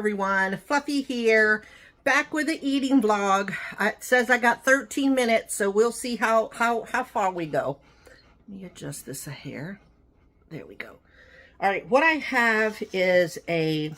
everyone. Fluffy here, back with the eating vlog. It says I got 13 minutes, so we'll see how far we go. Let me adjust this a hair. There we go. All right, what I have is a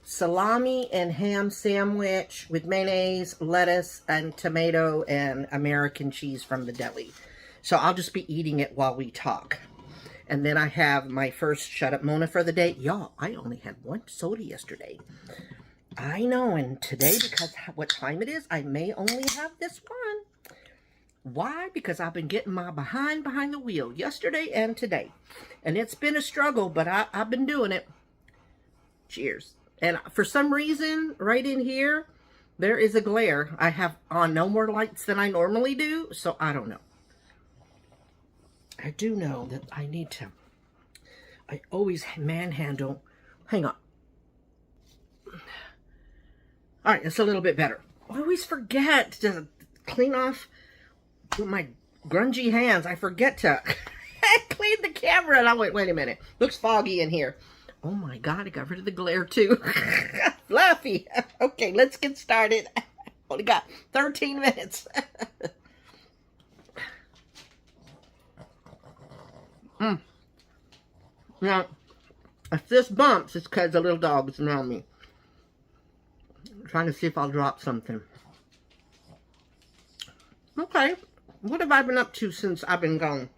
salami and ham sandwich with mayonnaise, lettuce, and tomato, and American cheese from the deli. So I'll just be eating it while we talk. And then I have my first Shut Up Mona for the day. Y'all, I only had one soda yesterday. I know, and today, because what time it is, I may only have this one. Why? Because I've been getting my behind the wheel yesterday and today. And it's been a struggle, but I've been doing it. Cheers. And for some reason, right in here, there is a glare. I have on no more lights than I normally do, so I don't know. I do know that I need to, I always manhandle, hang on. All right, it's a little bit better. I always forget to clean off with my grungy hands. I forget to clean the camera, and I went, wait a minute, looks foggy in here. Oh my God, I got rid of the glare too. Fluffy. Okay, let's get started. Only got 13 minutes. Now, if this bumps, it's because the little dog is around me. I'm trying to see if I'll drop something. Okay, what have I been up to since I've been gone?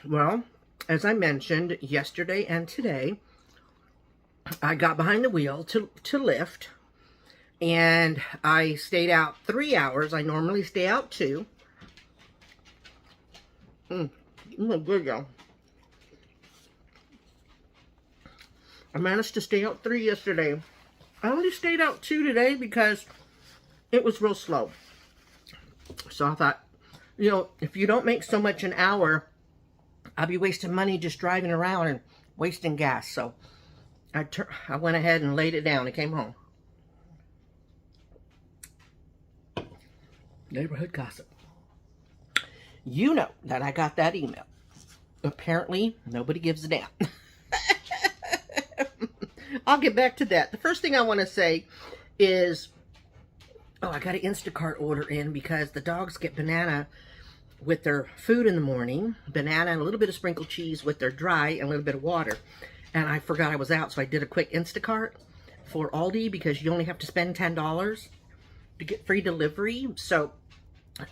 Well, as I mentioned yesterday and today, I got behind the wheel to lift, and I stayed out 3 hours. I normally stay out 2. Good, y'all. I managed to stay out 3 yesterday. I only stayed out 2 today because it was real slow. So I thought, you know, if you don't make so much an hour, I'll be wasting money just driving around and wasting gas. So I went ahead and laid it down and came home. Neighborhood gossip. You know that I got that email. Apparently, nobody gives a damn. I'll get back to that. The first thing I want to say is, oh, I got an Instacart order in because the dogs get banana with their food in the morning. Banana and a little bit of sprinkled cheese with their dry and a little bit of water. And I forgot I was out, so I did a quick Instacart for Aldi because you only have to spend $10 to get free delivery. So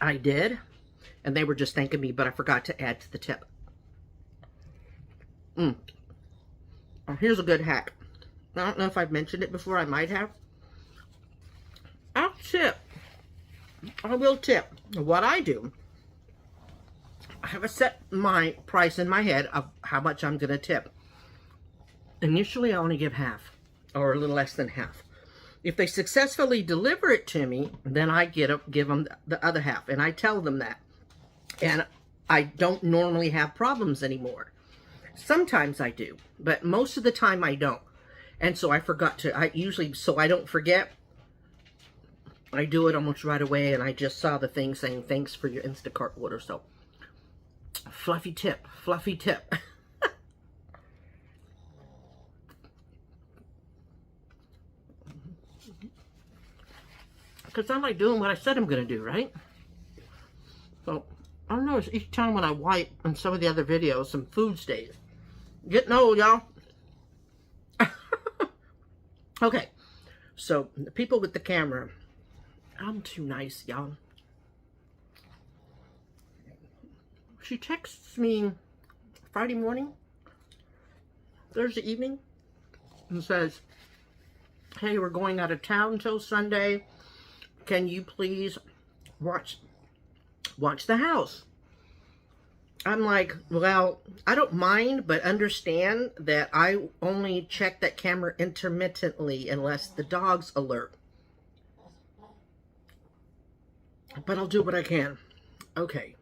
I did. And they were just thanking me, but I forgot to add to the tip. Oh, here's a good hack. I don't know if I've mentioned it before. I might have. I'll tip. I will tip. What I do, I have a set my price in my head of how much I'm going to tip. Initially, I only give half, or a little less than half. If they successfully deliver it to me, then I give them the other half, and I tell them that. And I don't normally have problems anymore. Sometimes I do, but most of the time I don't. And so I forgot to, I usually, so I don't forget, I do it almost right away, and I just saw the thing saying, thanks for your Instacart order. So, fluffy tip, fluffy tip. Because I like doing what I said I'm going to do, right? So, I notice each time when I wipe in some of the other videos, some food stays. Getting old, y'all. Okay, so the people with the camera, I'm too nice, y'all. She texts me Friday morning, Thursday evening, and says, hey, we're going out of town until Sunday. Can you please watch the house? I'm like, well, I don't mind, but understand that I only check that camera intermittently unless the dog's alert. But I'll do what I can. Okay.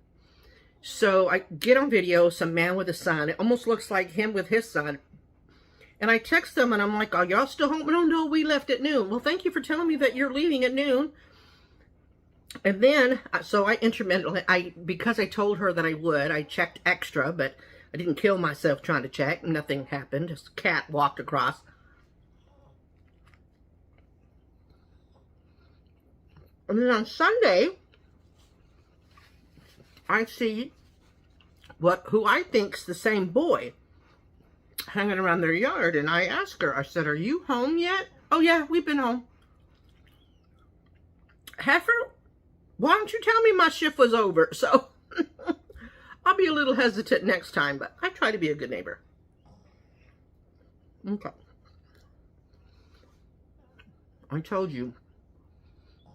So I get on video, some man with a son. It almost looks like him with his son. And I text them and I'm like, are y'all still home? No, we left at noon. Well, thank you for telling me that you're leaving at noon. And then, so I intermittently, because I told her that I would, I checked extra, but I didn't kill myself trying to check. Nothing happened. Just a cat walked across. And then on Sunday, I see who I think's the same boy hanging around their yard, and I asked her, I said, "Are you home yet?" "Oh yeah, we've been home." "Heifer, why don't you tell me my shift was over?" So I'll be a little hesitant next time, but I try to be a good neighbor. Okay. I told you,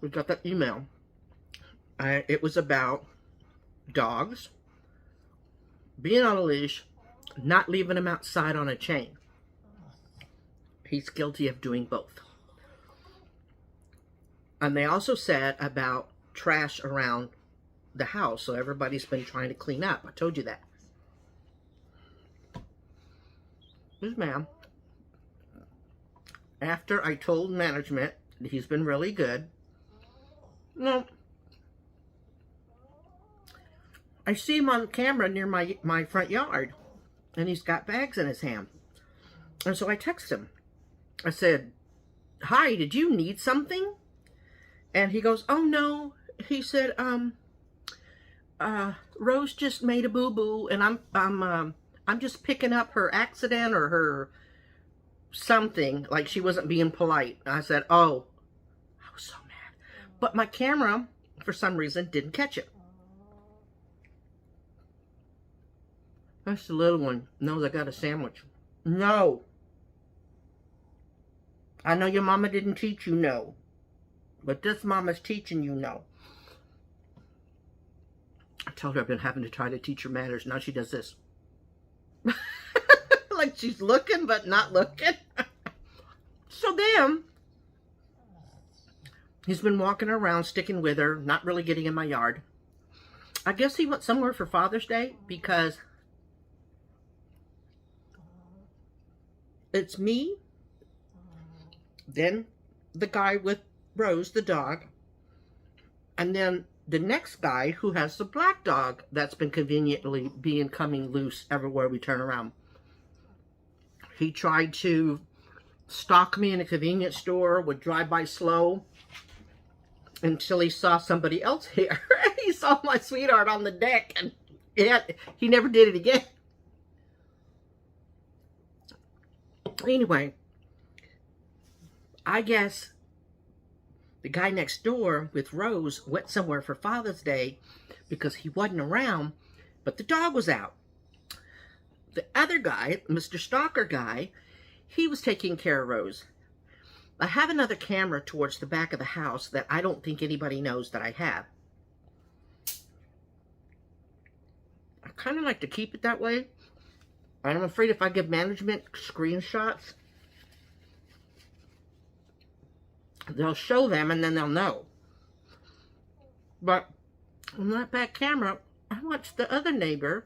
we got that email. It was about dogs being on a leash, not leaving them outside on a chain. He's guilty of doing both. And they also said about trash around the house, so everybody's been trying to clean up. I told you that. This man, after I told management he's been really good, no, I see him on camera near my front yard, and he's got bags in his hand. And so I text him. I said, "Hi, did you need something?" And he goes, "Oh no." He said, "Rose just made a boo-boo, and I'm just picking up her accident or her something, like she wasn't being polite." I said, "Oh." I was so mad. But my camera, for some reason, didn't catch it. That's the little one. Knows I got a sandwich. No. I know your mama didn't teach you no. But this mama's teaching you no. I told her I've been having to try to teach her manners. Now she does this. Like she's looking, but not looking. So then, he's been walking around, sticking with her, not really getting in my yard. I guess he went somewhere for Father's Day, because it's me, then the guy with Rose, the dog, and then the next guy who has the black dog that's been conveniently coming loose everywhere we turn around. He tried to stalk me in a convenience store, would drive by slow until he saw somebody else here. He saw my sweetheart on the deck, and he never did it again. Anyway, I guess the guy next door with Rose went somewhere for Father's Day because he wasn't around, but the dog was out. The other guy, Mr. Stalker guy, he was taking care of Rose. I have another camera towards the back of the house that I don't think anybody knows that I have. I kind of like to keep it that way. I'm afraid if I give management screenshots, they'll show them and then they'll know. But on that back camera, I watched the other neighbor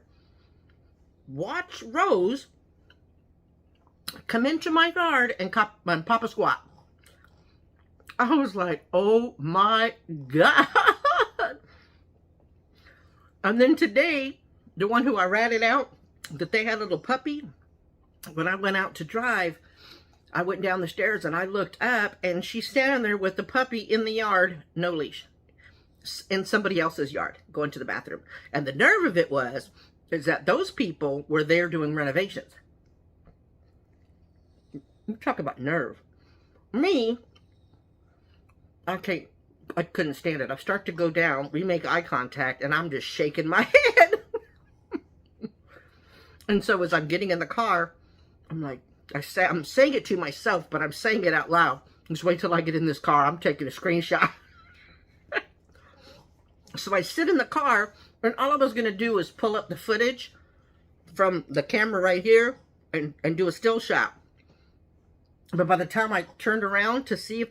watch Rose come into my yard and pop a squat. I was like, oh my God. And then today, the one who I ratted out, that they had a little puppy, when I went out to drive, I went down the stairs and I looked up, and she's standing there with the puppy in the yard, no leash, in somebody else's yard, going to the bathroom. And the nerve of it is that those people were there doing renovations. You talk about nerve. Me, I couldn't stand it. I start to go down, we make eye contact, and I'm just shaking my head. And so as I'm getting in the car, I'm like, I'm saying it to myself, but I'm saying it out loud. Just wait till I get in this car. I'm taking a screenshot. So I sit in the car, and all I was going to do is pull up the footage from the camera right here and do a still shot. But by the time I turned around to see if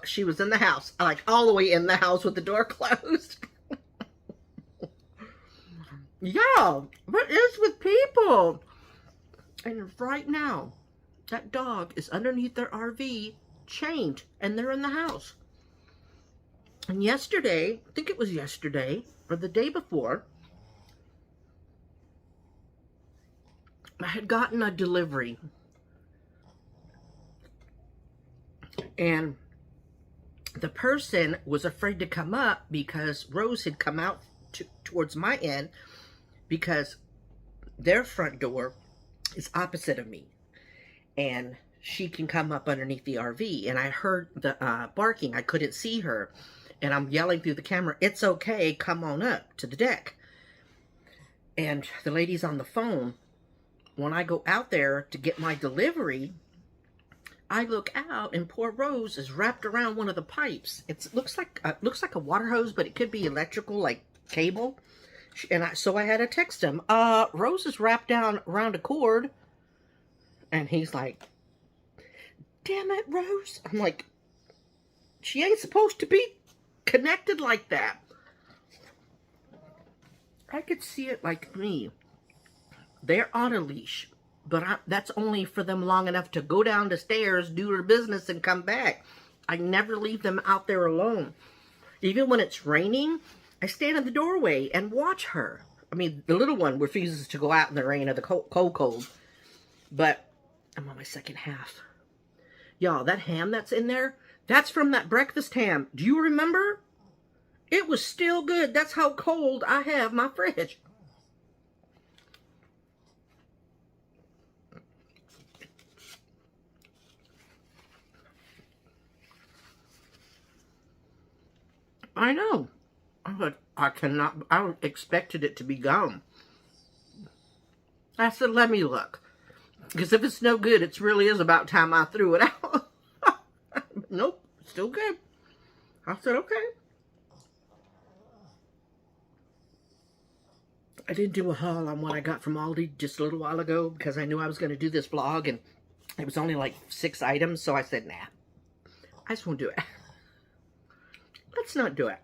she was in the house, like all the way in the house with the door closed. Yeah, what is with people? And right now, that dog is underneath their RV, chained, and they're in the house. And yesterday, I think it was yesterday, or the day before, I had gotten a delivery. And the person was afraid to come up because Rose had come out towards my end, because their front door is opposite of me, and she can come up underneath the RV. And I heard the barking. I couldn't see her, and I'm yelling through the camera, "It's okay, come on up to the deck." And the lady's on the phone. When I go out there to get my delivery, I look out, and poor Rose is wrapped around one of the pipes. It looks like a water hose, but it could be electrical, like cable. So I had to text him, Rose is wrapped down around a cord. And he's like, "Damn it, Rose." I'm like, she ain't supposed to be connected like that. I could see it like me. They're on a leash. But that's only for them long enough to go down the stairs, do their business, and come back. I never leave them out there alone. Even when it's raining, I stand in the doorway and watch her. I mean, the little one refuses to go out in the rain or the cold. But I'm on my second half. Y'all, that ham that's in there, that's from that breakfast ham. Do you remember? It was still good. That's how cold I have my fridge. I know. But I expected it to be gone. I said, let me look. Because if it's no good, it really is about time I threw it out. Nope, still good. I said, okay. I didn't do a haul on what I got from Aldi just a little while ago because I knew I was going to do this vlog, and it was only like 6 items. So I said, nah, I just won't do it. Let's not do it.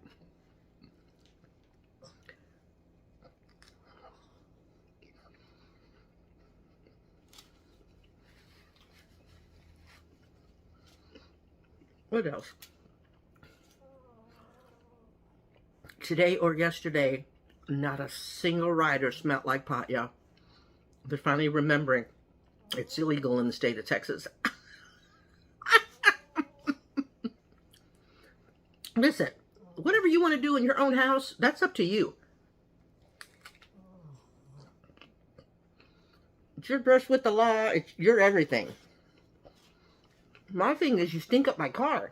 What else? Today or yesterday, not a single rider smelled like pot, y'all. They're finally remembering it's illegal in the state of Texas. Listen, whatever you want to do in your own house, that's up to you. It's your brush with the law. It's your everything. My thing is you stink up my car.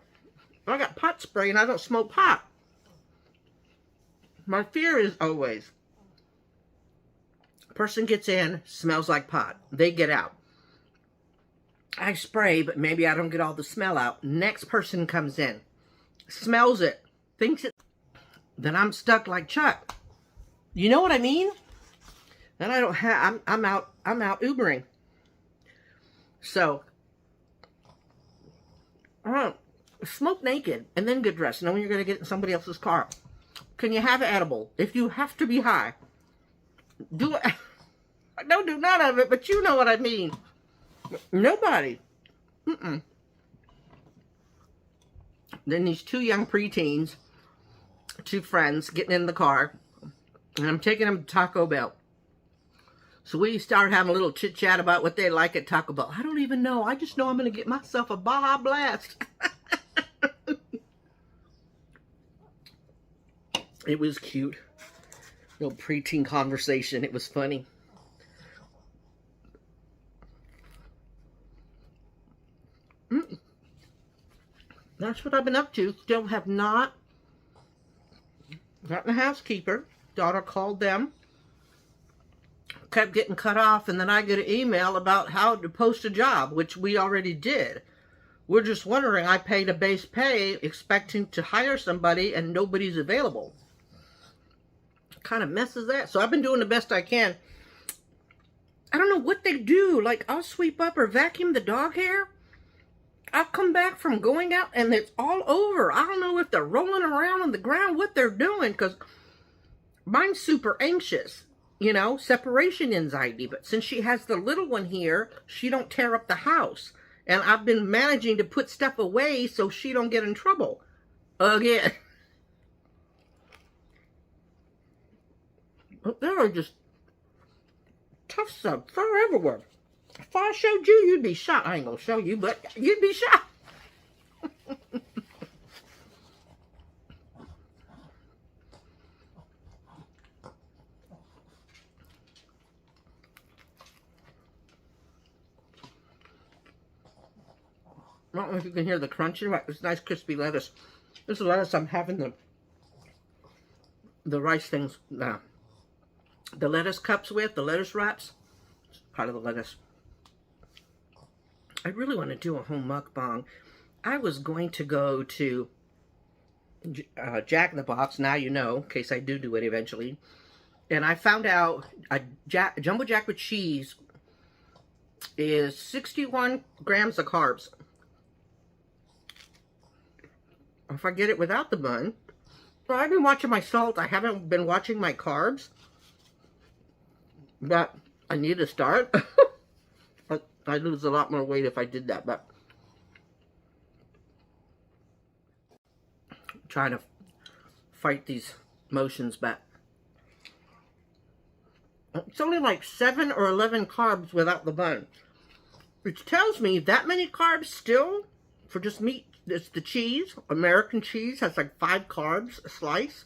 I got pot spray and I don't smoke pot. My fear is always, person gets in, smells like pot. They get out. I spray, but maybe I don't get all the smell out. Next person comes in, smells it, thinks it, then I'm stuck like Chuck. You know what I mean? Then I don't have, I'm out Ubering. So, smoke naked and then get dressed, knowing you're going to get in somebody else's car. Can you have an edible? If you have to be high, do it. I don't do none of it, but you know what I mean. Nobody. Then these 2 young preteens, 2 friends, getting in the car, and I'm taking them to Taco Bell. So we started having a little chit-chat about what they like at Taco Bell. I don't even know. I just know I'm going to get myself a Baja Blast. It was cute. Little preteen conversation. It was funny. That's what I've been up to. Still have not gotten a housekeeper. Daughter called them. Kept getting cut off, and then I get an email about how to post a job, which we already did. We're just wondering, I paid a base pay expecting to hire somebody and nobody's available. Kind of messes that. So I've been doing the best I can. I don't know what they do. Like, I'll sweep up or vacuum the dog hair. I'll come back from going out and it's all over. I don't know if they're rolling around on the ground, what they're doing, because mine's super anxious. You know, separation anxiety. But since she has the little one here, she don't tear up the house. And I've been managing to put stuff away so she don't get in trouble. Again. But there are just tough stuff. Fur everywhere. If I showed you, you'd be shocked. I ain't gonna show you, but you'd be shocked. I don't know if you can hear the crunching, but it's nice crispy lettuce. This is lettuce I'm having the rice things, the lettuce cups with, the lettuce wraps. It's part of the lettuce. I really want to do a home mukbang. I was going to go to Jack in the Box, now you know, in case I do it eventually. And I found out a jumbo jack with cheese is 61 grams of carbs. If I get it without the bun. Well, I've been watching my salt. I haven't been watching my carbs. But I need to start. I'd lose a lot more weight if I did that. But I'm trying to fight these motions back. It's only like 7 or 11 carbs without the bun. Which tells me that many carbs still for just meat. It's the cheese. American cheese has like 5 carbs a slice.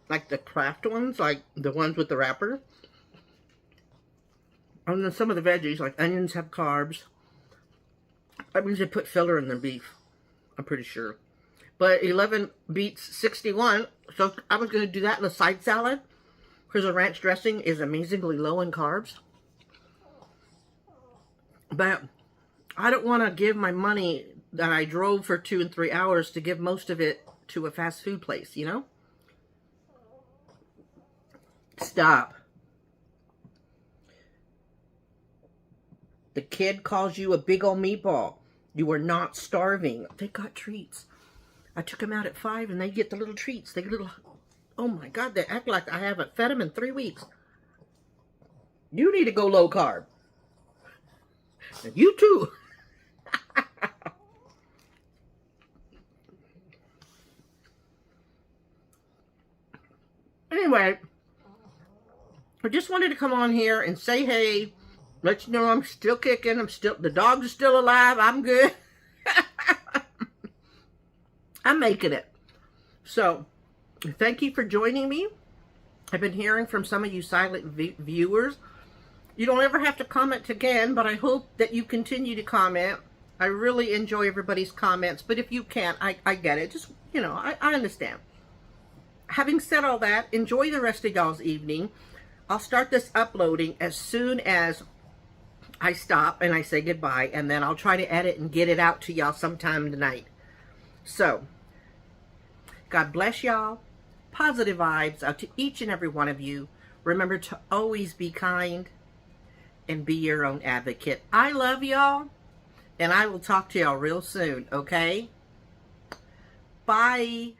Like the Kraft ones, like the ones with the wrapper. And then some of the veggies, like onions, have carbs. That means they put filler in their beef. I'm pretty sure. But 11 beats 61. So I was going to do that in a side salad. Because the ranch dressing is amazingly low in carbs. But I don't want to give my money that I drove for 2 and 3 hours to give most of it to a fast food place, you know? Stop. The kid calls you a big old meatball. You are not starving. They got treats. I took them out at 5 and they get the little treats. They get little, oh my God, they act like I haven't fed them in 3 weeks. You need to go low carb. And you too. Anyway, I just wanted to come on here and say hey, let you know I'm still kicking. The dogs are still alive. I'm good. I'm making it. So, thank you for joining me. I've been hearing from some of you silent viewers. You don't ever have to comment again, but I hope that you continue to comment. I really enjoy everybody's comments, but if you can't, I get it. Just, you know, I understand. Having said all that, enjoy the rest of y'all's evening. I'll start this uploading as soon as I stop and I say goodbye, and then I'll try to edit and get it out to y'all sometime tonight. So, God bless y'all. Positive vibes out to each and every one of you. Remember to always be kind and be your own advocate. I love y'all, and I will talk to y'all real soon, okay? Bye.